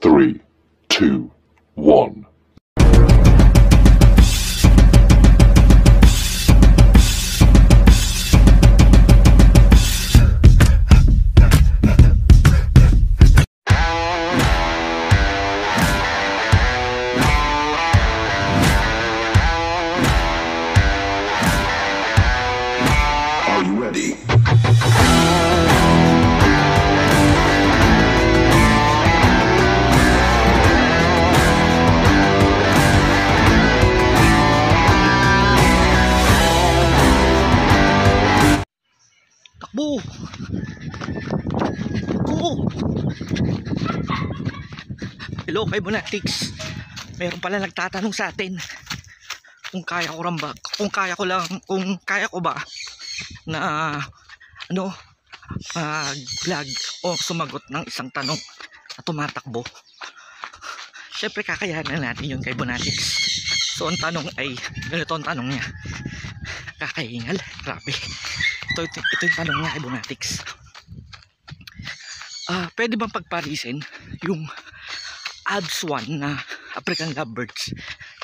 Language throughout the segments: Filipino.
3, 2, 1. Are you ready? Takbo! Go! Hello kay Bonatics. Meron pala nagtatanong sa atin kung kaya ko rin ba, kung kaya ko ba na vlog o sumagot ng isang tanong na tumatakbo. Syempre kakayanan natin yun kay Bonatics. So ang tanong ay ganito, ang tanong niya. Kakaingal, grabe. Ito yung tanong niya kay Bonatics. Pwede bang pagparisin yung abs 1 na African lovebirds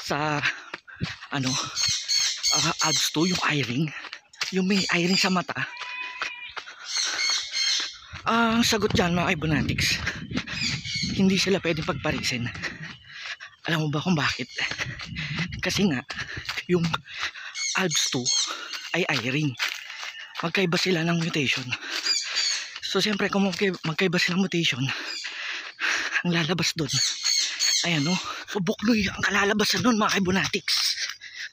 sa abs 2, yung eye-ring, yung may eye-ring sa mata? Ang sagot dyan mga kay Bonatics, hindi sila pwedeng pagparisin. Alam mo ba kung bakit? Kasi nga yung abs 2 ay eye-ring, magkaiba sila ng mutation. So siyempre kung magkaiba silang mutation, ang lalabas doon ay buknoy ang kalalabasan nun mga kay Bonatics.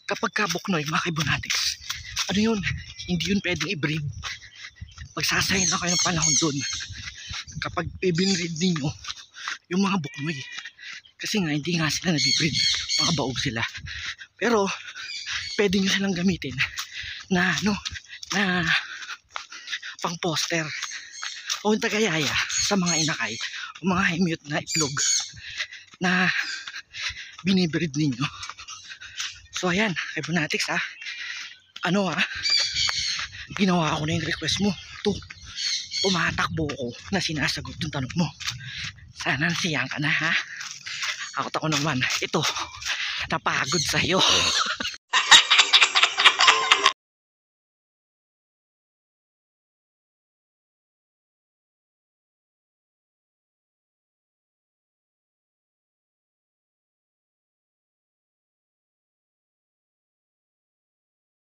Kapag ka buknoy mga kay Bonatics, yun, hindi yun pwedeng i-breed. Magsasayin na kayo ng panahon doon kapag i-breed ninyo yung mga buknoy, kasi nga hindi nga sila nabibreed, mga baog sila. Pero pwede nyo silang gamitin na pang poster o tagayaya sa mga inakay o mga high-mute na itlog na binibreed ninyo. So ayan kay Bonatics, ginawa ko na yung request mo. Tumatakbo ko na sinasagot yung tanong mo. Sana nasiyan ka na, ha? Ako naman, ito, napagod sa'yo.